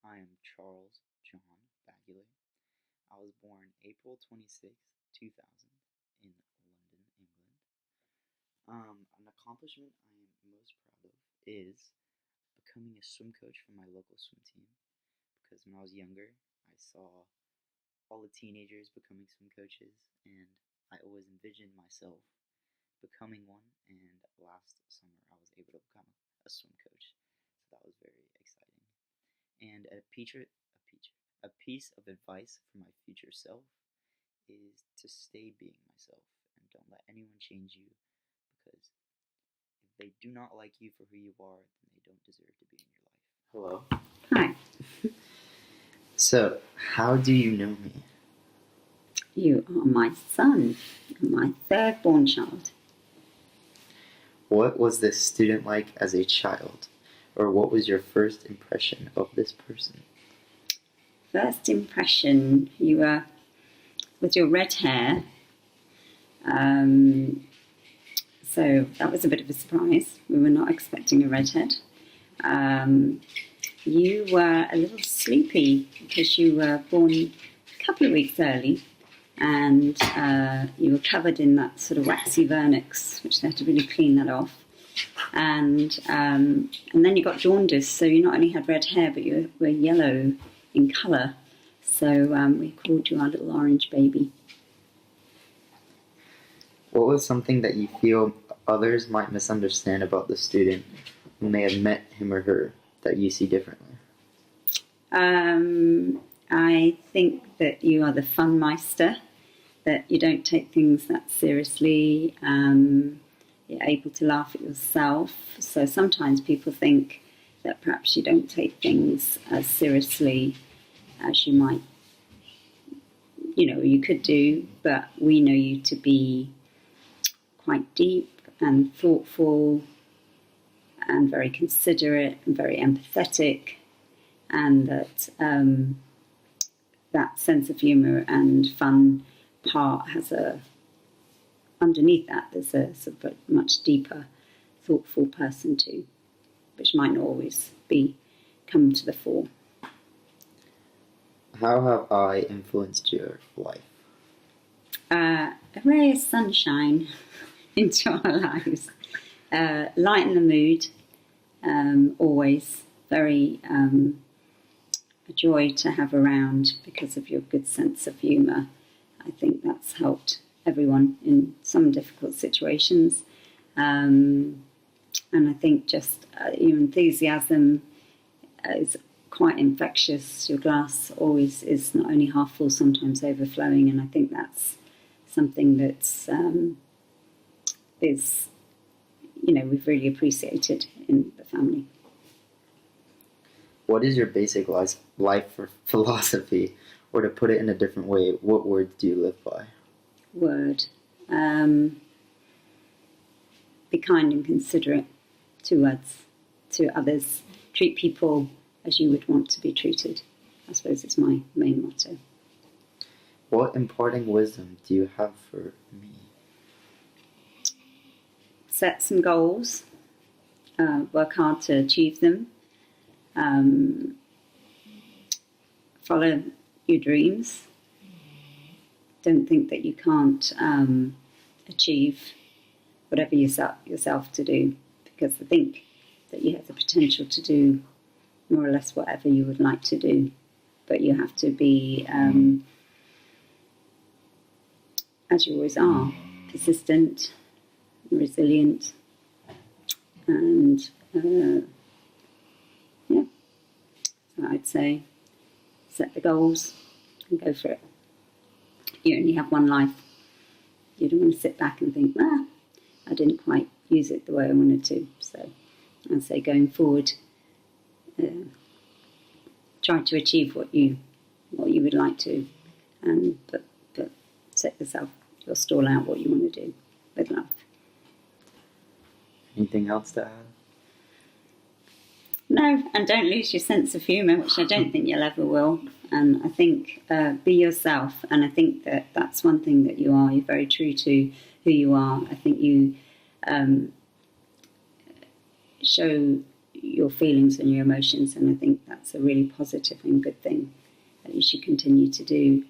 I am Charles John Baguley. I was born April 26, 2000 in London, England. An accomplishment I am most proud of is becoming a swim coach for my local swim team because when I was younger, I saw all the teenagers becoming swim coaches and I always envisioned myself becoming one, and last summer I was able to become a swim coach. So that was very exciting. And a piece of advice for my future self is to stay being myself and don't let anyone change you because if they do not like you for who you are, then they don't deserve to be in your life. Hello. Hi, So, how do you know me? you are my son, my third born child. What was this student like as a child? Or what was your first impression of this person? First impression, you were with your red hair. So that was a bit of a surprise. We were not expecting a redhead. You were a little sleepy because you were born a couple of weeks early, and you were covered in that sort of waxy vernix, which they had to really clean that off. And then you got jaundice, so you not only had red hair, but you were yellow in colour. So we called you our little orange baby. What was something that you feel others might misunderstand about the student when they have met him or her that you see differently? I think that you are the fun meister, that you don't take things that seriously. You're able to laugh at yourself. So sometimes people think that perhaps you don't take things as seriously as you might, you could do, but we know you to be quite deep and thoughtful and very considerate and very empathetic, and that that sense of humour and fun part has underneath that there's a sort of a much deeper, thoughtful person too, which might not always come to the fore. How have I influenced your life? A ray of sunshine into our lives. Lighten the mood, always very a joy to have around because of your good sense of humour. I think that's helped everyone in some difficult situations. And I think just your enthusiasm is quite infectious. Your glass always is not only half full, sometimes overflowing, and I think that's something that's we've really appreciated in the family. What is your basic life philosophy? Or to put it in a different way, what words do you live by? Word. Be kind and considerate to others. Treat people as you would want to be treated. I suppose it's my main motto. What imparting wisdom do you have for me? Set some goals. Work hard to achieve them. Follow your dreams. Don't think that you can't achieve whatever you set yourself to do, because I think that you have the potential to do more or less whatever you would like to do, but you have to be, as you always are, persistent, resilient, and so I'd say set the goals and go for it. You only have one life. You don't want to sit back and think, I didn't quite use it the way I wanted to. So I'd say going forward, try to achieve what you would like to, but set your stall out what you want to do with life. Anything else to add? No, and don't lose your sense of humour, which I don't think you'll ever will. And I think be yourself, and I think that that's one thing that you are. You're very true to who you are. I think you show your feelings and your emotions, and I think that's a really positive and good thing that you should continue to do.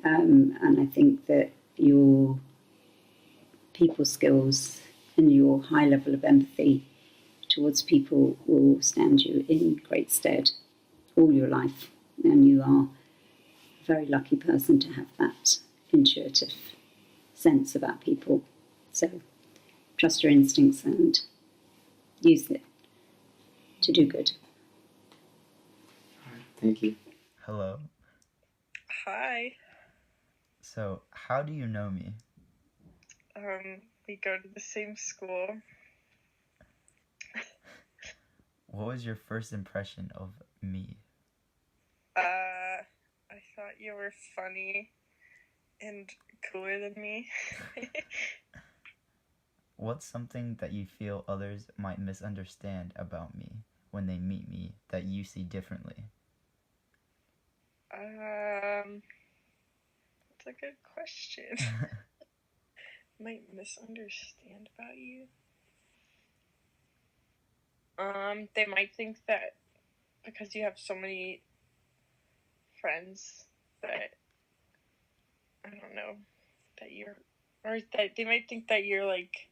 And I think that your people skills and your high level of empathy towards people will stand you in great stead all your life. And you are a very lucky person to have that intuitive sense about people. So trust your instincts and use it to do good. Thank you. Hello. Hi. So, how do you know me? We go to the same school. What was your first impression of me? I thought you were funny and cooler than me. What's something that you feel others might misunderstand about me when they meet me that you see differently? That's a good question. Might misunderstand about you. They might think that because you have so many friends that I don't know that you're, or that they might think that you're like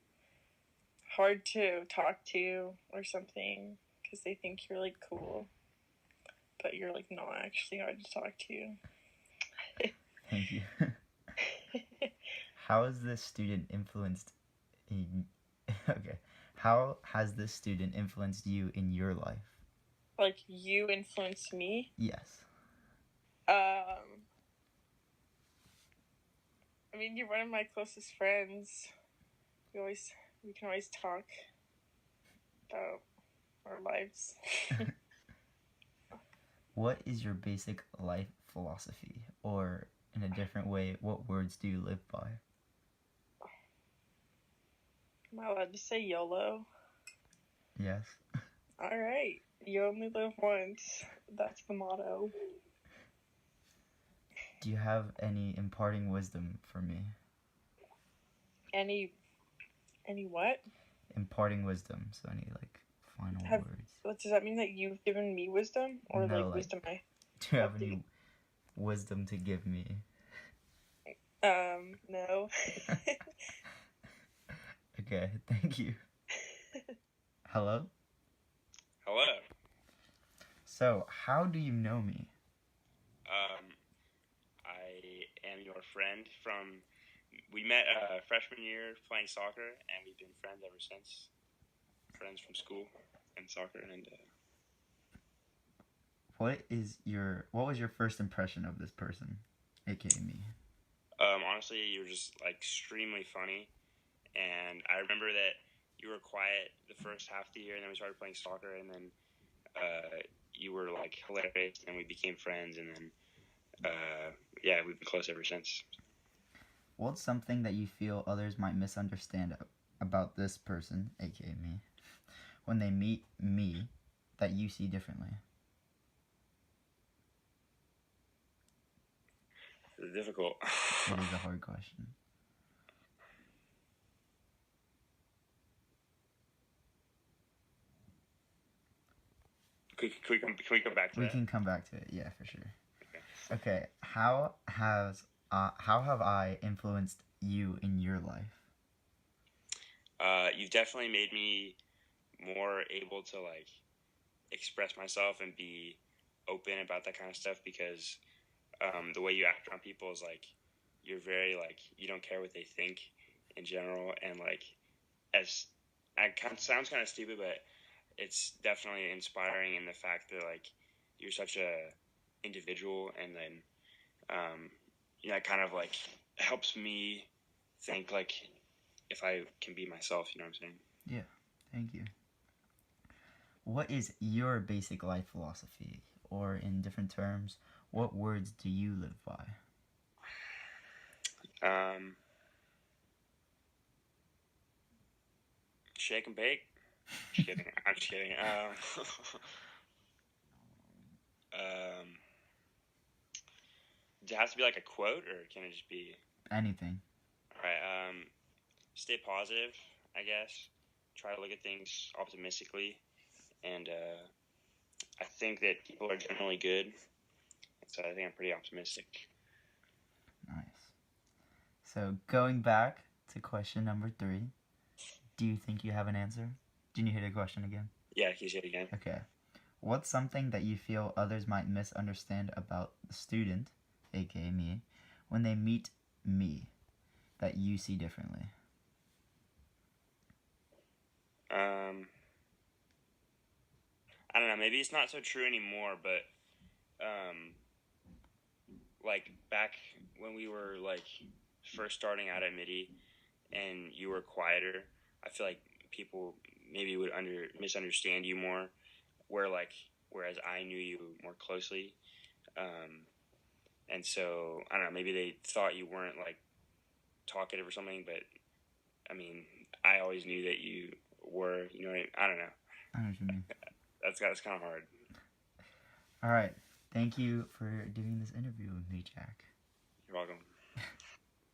hard to talk to or something because they think you're like cool, but you're like not actually hard to talk to. Thank you. How has this student influenced okay. How has this student influenced you in your life? Like you influenced me? Yes. I mean, you're one of my closest friends. We can always talk about our lives. What is your basic life philosophy? Or, in a different way, what words do you live by? Am I allowed to say YOLO? Yes. Alright. You only live once. That's the motto. Do you have any imparting wisdom for me? Any what? Imparting wisdom, so any, like, final words. What does that mean, that you've given me wisdom? Or No, like wisdom I... Do you have any wisdom to give me? No. Okay, thank you. Hello? Hello. So, how do you know me? I am your friend from... We met freshman year playing soccer, and we've been friends ever since. Friends from school and soccer, and... What was your first impression of this person, aka me? Honestly, you were just like extremely funny, and I remember that you were quiet the first half of the year, and then we started playing soccer, and then you were like hilarious, and we became friends, and then yeah, we've been close ever since. What's something that you feel others might misunderstand about this person, aka me, when they meet me that you see differently? It's difficult. It is a hard question. Can we come back to that? We can come back to it, yeah, for sure. Okay, how have I influenced you in your life? You've definitely made me more able to like express myself and be open about that kind of stuff, because the way you act around people is like you're very like, you don't care what they think in general, and like, as sounds kind of stupid, but it's definitely inspiring in the fact that like you're such a individual, and then it kind of like helps me think like if I can be myself, you know what I'm saying? Yeah, thank you. What is your basic life philosophy? Or in different terms, what words do you live by? Shake and bake. Just kidding. I'm just kidding. Does it have to be like a quote, or can it just be Anything. all right? Stay positive, I guess. Try to look at things optimistically, and I think that people are generally good. So I think I'm pretty optimistic. Nice. So going back to question number 3, do you think you have an answer? Can you hear the question again? Yeah, can you say it again? Okay. What's something that you feel others might misunderstand about the student, aka me, when they meet me, that you see differently? I don't know. Maybe it's not so true anymore, but like back when we were like first starting out at MIDI and you were quieter, I feel like people maybe would misunderstand you more. Whereas I knew you more closely, and so I don't know. Maybe they thought you weren't like talkative or something, but I mean, I always knew that you were. You know, I don't know. I know what you mean. That's kind of hard. All right. Thank you for doing this interview with me, Jack. You're welcome.